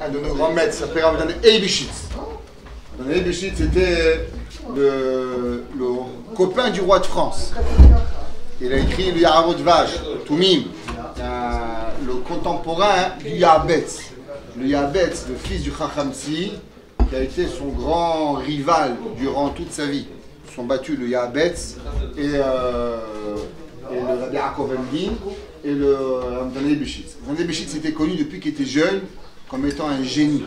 un de nos grands maîtres, s'appelait Rav Eibishitz. Rav Eibishitz était le copain du roi de France. Il a écrit le Yaharot Vaj, Toumim, le contemporain du Yahabetz. Le Yahabetz, le fils du Chachamsi, qui a été son grand rival durant toute sa vie. Ils se sont battus le Yahabetz et le Rabbi Yaakov Emdin et le Ramdan Eibishitz. Ramdan Eibishitz était connu depuis qu'il était jeune comme étant un génie.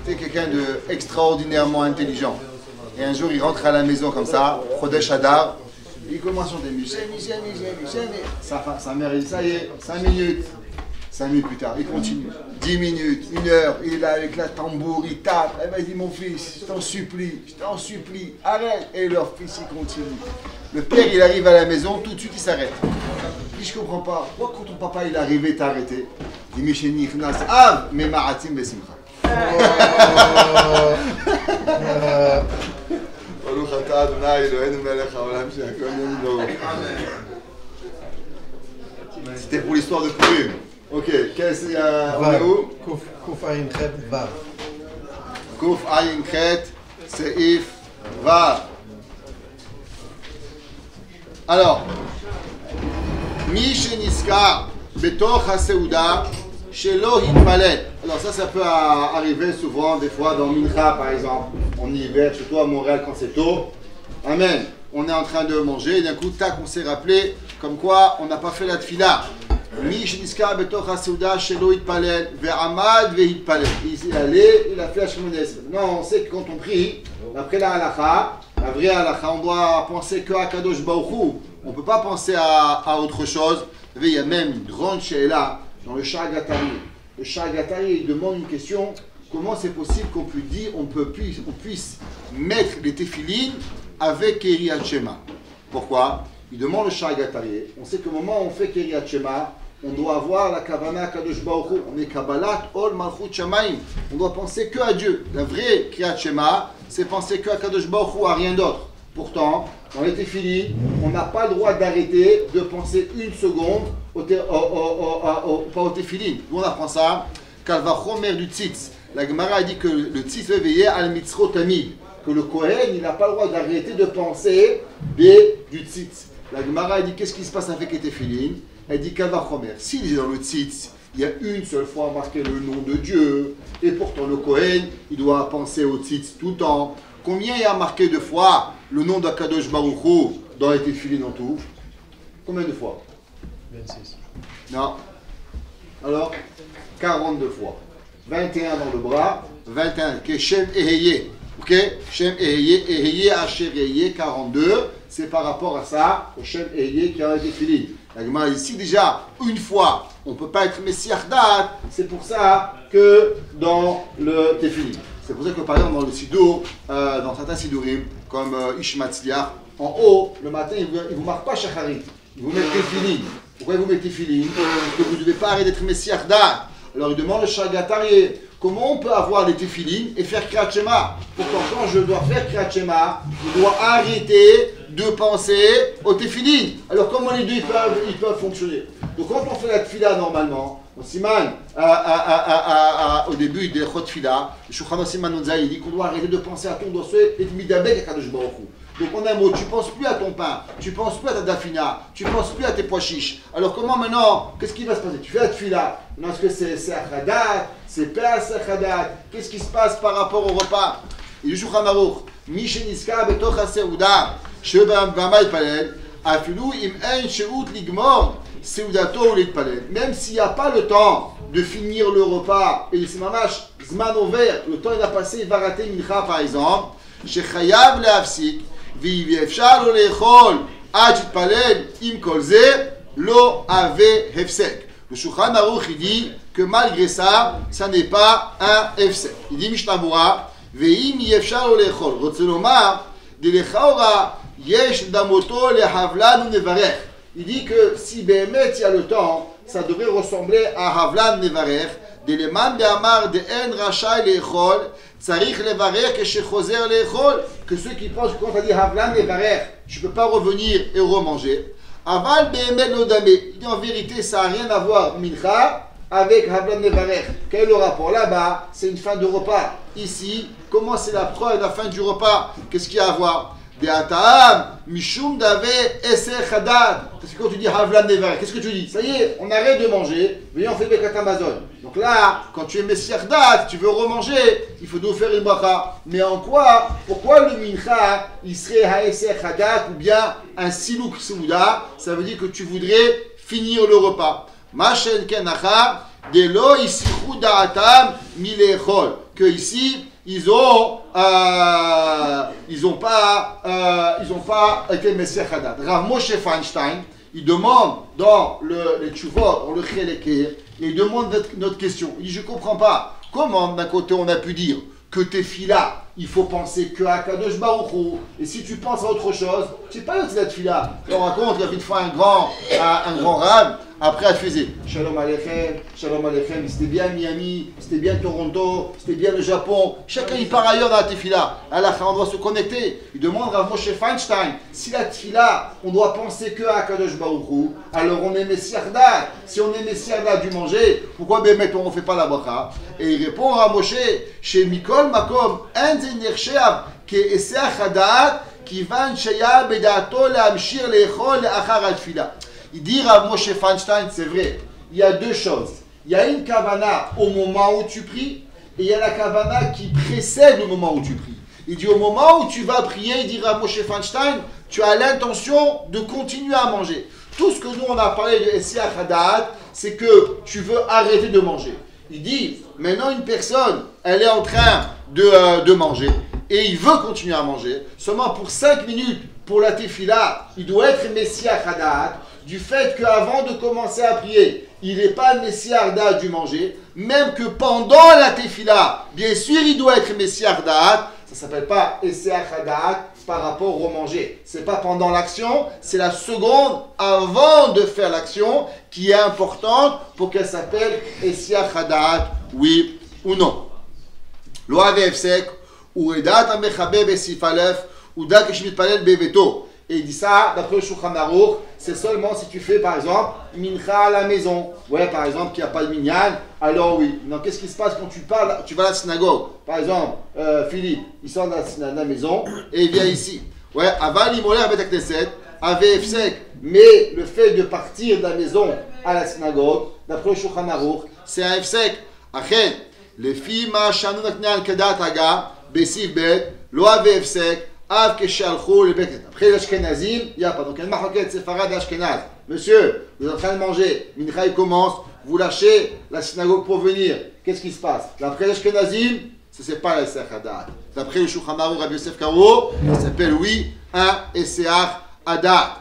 C'était quelqu'un d'extraordinairement intelligent. Et un jour, il rentre à la maison comme ça, Chodesh Hadar, il commence à chanter Michel. Sa mère, il dit, ça y est, 5 minutes. 5 minutes plus tard, il continue. 10 minutes, 1 heure, il est là avec la tambour, il tape. Elle m'a dit, mon fils, je t'en supplie, arrête. Et leur fils, il continue. Le père, il arrive à la maison, tout de suite, il s'arrête. Il dit, je comprends pas, pourquoi quand ton papa, il est arrivé, t'as arrêté? Il dit, Michel Nichnas, Av, mais Ma'atim Besimcha. C'était pour l'histoire de Purim. Ok, qu'est-ce qu'il y a? On est où? Kouf Ayin Chet Vav. Kouf Ayin Chet Seif Vav. Alors, Mi Sheniska Betoch HaSeuda Shelo Hitpalel. Alors ça peut arriver souvent, des fois dans Mincha par exemple, en hiver, surtout à Montréal quand c'est tôt. Amen. On est en train de manger et d'un coup, tac, on s'est rappelé comme quoi on n'a pas fait la tfila. Mi sheniska betoch haseuda shelo hitpalel ve'amad ve'hitpalel. Il est allé, il a fait la shmones. Non, on sait que quand on prie, après la halakha, la vraie halakha, on doit penser que à Kadosh Baruch Hu. On ne peut pas penser à autre chose. Vous savez, il y a même une grande she'ela dans le Shagatari. Le Shagatari, il demande une question. Comment c'est possible qu'on puisse mettre les téphilines avec Keriyat Shema? Pourquoi? Il demande le Shagatari. On sait qu'au moment où on fait Keriyat Shema, on doit avoir la Kavana Kadosh Baruch Hu. On est Kabbalat Ol Malchut Shamaim. On doit penser que à Dieu. La vraie Keriyat Shema, c'est penser que à Kadosh Baruch Hu, à rien d'autre. Pourtant, dans les téphilines, on n'a pas le droit d'arrêter de penser une seconde pas au téphilines. D'où on apprend ça? Kalvachomer du tzitz. La Gemara a dit que le tzitz veillait al mitzrot tamid, que le Kohen, il n'a pas le droit d'arrêter de penser du tzitz. La Gemara a dit qu'est-ce qui se passe avec les téphilines? Elle dit kalvachomer. S'il est dans le tzitz, il y a une seule fois marqué le nom de Dieu, et pourtant le Kohen, il doit penser au tzitz tout le temps. Combien il y a marqué de fois le nom d'Akadosh Baruch Hu dans les téphilines en tout? Combien de fois? 26. Non. Alors 42 fois. 21 dans le bras, 21. Ok, Shem Eheye. Ok, Shem Eheye, Eheye, Asher Eheye, 42. C'est par rapport à ça, au Shem Eheye qui a été fini. La Gemara ici déjà, une fois, on ne peut pas être Messiach Dat. C'est pour ça que dans le Tefilin. C'est pour ça que par exemple dans le Sidour, dans certains Sidourim, comme Ishmatzliach, en haut, le matin, il ne vous marque pas Shacharit. Il vous met Tefilin. Pourquoi vous mettez Tefilin? Parce que vous ne devez pas arrêter d'être Messiach Dat. Alors il demande le Shagatari, comment on peut avoir les Tefilin et faire Kriyat Shema? Pourtant quand je dois faire Kriyat Shema, je dois arrêter de penser au Tefilin. Alors comment les deux ils peuvent fonctionner? Donc quand on fait la Tfila normalement, on Siman, au début des Chot Tfila, le Shulchan Siman Nonza, il dit qu'on doit arrêter de penser à ton dossier et de midabek à Kadosh Baruch Hu. Donc en un mot, tu ne penses plus à ton pain, tu ne penses plus à ta dafina, tu ne penses plus à tes pois chiches. Alors comment maintenant, qu'est-ce qui va se passer? Tu fais la tfila, est-ce que c'est achadat, c'est pas achadat? Qu'est-ce qui se passe par rapport au repas? Et le Shulchan Aruch, Misheniska betoch haseuda, shebama yitpalel, afilu im ein sheut ligmor, seudato litpalel. Même s'il n'y a pas le temps de finir le repas, et c'est mamash zman over, le temps il a passé, il va rater mincha par exemple, shechayav leafsik, ואפשר לו לאכול עד שיתפלל עם כל זה לא הווה הפסק. Le Shulchan Aruch il dit que malgré ça, ça n'est pas un הפסק. Il dit משנה ברורה, ואם אי אפשר לו לאכול, רוצה לומר, דלכאורה יש דמותו להבלן ונברך. Il dit que si באמת il y a le temps, ça devrait ressembler à Havlan Nevarech, דלמאן דאמר דאין רשאי לאכול, צריך לברך כשחוזר לאכול, que ceux qui pensent que quand on dit Havlan Nevarech, je ne peux pas revenir et remanger. Aval be'emet lo damé. Il dit en vérité, ça n'a rien à voir, mincha, avec Havlan Nevarech. Quel est le rapport? Là-bas, c'est une fin de repas. Ici, comment c'est la preuve de la fin du repas? Qu'est-ce qu'il y a à voir? Mishum Dave Eser Hadad. Parce que quand tu dis Havlan Nevarech, qu'est-ce que tu dis? Ça y est, on arrête de manger, venez on fait Bekat Amazon. Donc là, quand tu es Messiah Hadad, tu veux remanger, il faut nous faire une bracha. Mais en quoi? Pourquoi le mincha, il serait Haeser Hadad ou bien un Silouk Souda? Ça veut dire que tu voudrais finir le repas. Machen Kenacha, Delo Isichou Da'atam Milechol. Que ici, ils ont pas été Messiah Hadad. Rav Moshe Feinstein, il demande dans les Tshuvot, dans le Chelekir, il demande notre question. Il dit, je ne comprends pas. Comment d'un côté on a pu dire que tes filles-là, il faut penser que à Kadosh Baruch Hu, et si tu penses à autre chose, tu sais pas où c'est cette fille-là. On raconte qu'il y avait une fois un grand rave, après elle faisait Shalom Aleichem, c'était bien Miami, c'était bien Toronto, c'était bien le Japon. Chacun il part ailleurs dans la tefila. Alors on doit se connecter. Il demande à Moshe Feinstein, si la tefila, on doit penser que à Kadosh Baruch Hu, alors on est Messiarda. Si on est Messiarda du manger, pourquoi on ne fait pas la bracha? Et il répond à Moshe, chez Mikol Makom, un Zenersheav, qui est Esseach Hadat, qui van Sheya Bedato Lamshir Lechol Achar Al-Tfila. Il dit à Moshe Feinstein, c'est vrai, il y a deux choses. Il y a une kavana au moment où tu pries, et il y a la kavana qui précède le moment où tu pries. Il dit au moment où tu vas prier, il dira à Moshe Feinstein, tu as l'intention de continuer à manger. Tout ce que nous on a parlé de Esseach Hadat, c'est que tu veux arrêter de manger. Il dit, maintenant une personne, elle est en train de manger, et il veut continuer à manger, seulement pour 5 minutes, pour la tefila, il doit être Messiah Hadat, du fait qu'avant de commencer à prier, il n'est pas Messiah Hadat du manger, même que pendant la tefila, bien sûr il doit être Messiah Hadat, ça ne s'appelle pas Messiah Hadat par rapport au manger. Ce n'est pas pendant l'action, c'est la seconde avant de faire l'action qui est importante pour qu'elle s'appelle Messiah Hadat, oui ou non. Lo avefsek, ou edat amechabe besifalef, ou da keshmit palel beveto. Et il dit ça, d'après le Shulchan Aruch, c'est seulement si tu fais par exemple mincha à la maison. Ouais, par exemple, qu'il n'y a pas de minyan, alors oui. Non, qu'est-ce qui se passe quand tu parles, tu vas à la synagogue? Par exemple, Philippe, il sort de la maison et il vient ici. Ouais, aval imoler bet knesset, avef sek. Mais le fait de partir de la maison à la synagogue, d'après le Shulchan Aruch, c'est un efsek. Achen, les filles ma shanu naknal kedat haga, besif bet, lo avef sek. Après les Ashkenazim, il n'y a pas. Donc, il y a une marquette séfarade d'Ashkenaz. Monsieur, vous êtes en train de manger, Mincha il commence, vous lâchez la synagogue pour venir. Qu'est-ce qui se passe? D'après les Ashkenazim, ce n'est pas la Esseach Hadat. D'après le Shulchan Aruch Rabbi Yosef Karo, ça s'appelle oui, un Esseach Hadat.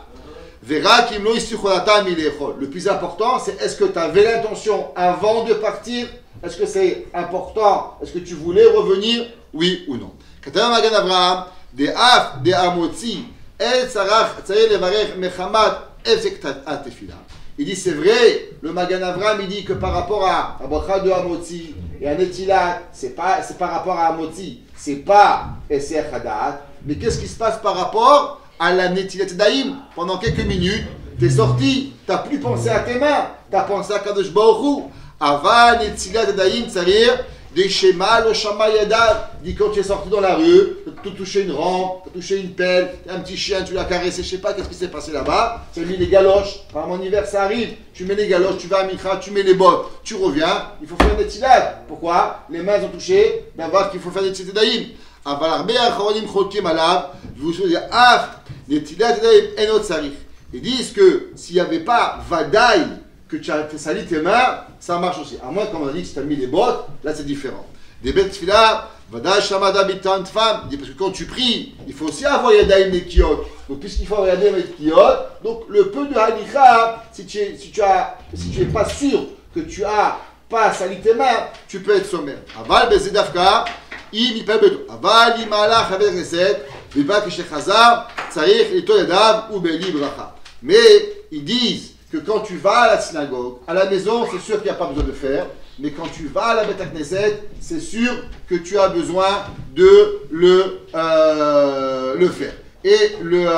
Le plus important, c'est est-ce que tu avais l'intention avant de partir? Est-ce que c'est important? Est-ce que tu voulais revenir? Oui ou non? Katav Magan Avraham. De af de amotzi el sarach tzarich levarech mechamat efsek atefila. Il dit c'est vrai, le Magan Avraham il dit que par rapport à la bracha de amotzi et à netilat, c'est par rapport à amotzi, c'est pas Esseach Hadat, mais qu'est-ce qui se passe par rapport à la netilat daim? Pendant quelques minutes, t'es sorti, t'as plus pensé à tes mains, t'as pensé à Kadosh Baruch Hu. Ava netilat daim tzarich des schémas, le shama yadav, dit quand tu es sorti dans la rue, tu as touché une rampe, tu as touché une pelle, un petit chien, tu l'as caressé, je sais pas qu'est-ce qui s'est passé là-bas, tu as mis les galoches, par mon hiver ça arrive, tu mets les galoches, tu vas à Mikra, tu mets les bottes, tu reviens, il faut faire des tzilat. Pourquoi? Les mains ont touché, ben voir qu'il faut faire des tzilat daim. Aval arbe acharonim cholkim alav, je vous dis, af, des tzilat daim enot sarich. Ils disent que s'il n'y avait pas vadaï, que tu as sali tes mains, ça marche aussi. À moins qu'on a dit que tu as mis les bottes, là c'est différent. Des bêtes fila, vadaï shamada bitant femme, parce que quand tu pries, il faut aussi avoir yadaïm les kiot. Donc puisqu'il faut avoir yadaïm les kiot, donc le peu de halicha, si tu es pas sûr que tu as pas sali tes mains, tu peux être sommaire. Aval bezedafka, im ipel beto. Aval imala chavet kneset, viva keshechazar, tzarich eto yadav ou beli bracha. Mais ils disent que quand tu vas à la synagogue, à la maison, c'est sûr qu'il n'y a pas besoin de faire, mais quand tu vas à la Beth Knesset, c'est sûr que tu as besoin de le faire. Et le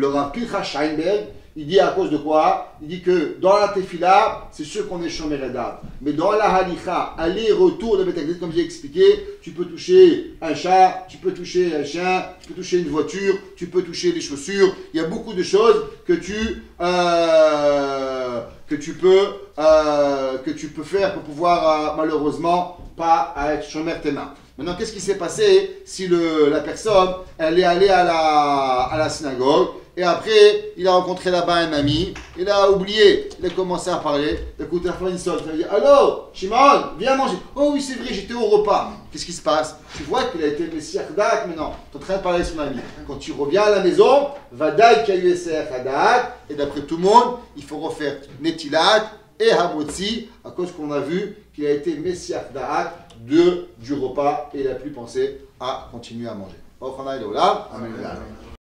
Rav Pinchas Scheinberg, Il dit à cause de quoi? Il dit que dans la tefila, c'est sûr qu'on est shomer edav. Mais dans la halicha, aller-retour de Beth Knesset, comme j'ai expliqué, tu peux toucher un chat, tu peux toucher un chien, tu peux toucher une voiture, tu peux toucher les chaussures. Il y a beaucoup de choses que tu peux faire pour pouvoir malheureusement pas être shomer tes mains. Maintenant, qu'est-ce qui s'est passé si la personne, elle est allée à la synagogue et après, il a rencontré là-bas un ami, il a oublié, il a commencé à parler, écoute, la fin il sonne, il a dit, allô, Shimon, viens manger. Oh oui, c'est vrai, j'étais au repas. Qu'est-ce qui se passe? Tu vois qu'il a été Messiah Hadak maintenant, tu es en train de parler à son ami. Quand tu reviens à la maison, Vadaï Kayu Messiah Hadak, et d'après tout le monde, il faut refaire Netilat et Hamotzi, à cause qu'on a vu qu'il a été Messiah Hadak du repas et il n'a plus pensé à continuer à manger. Amen.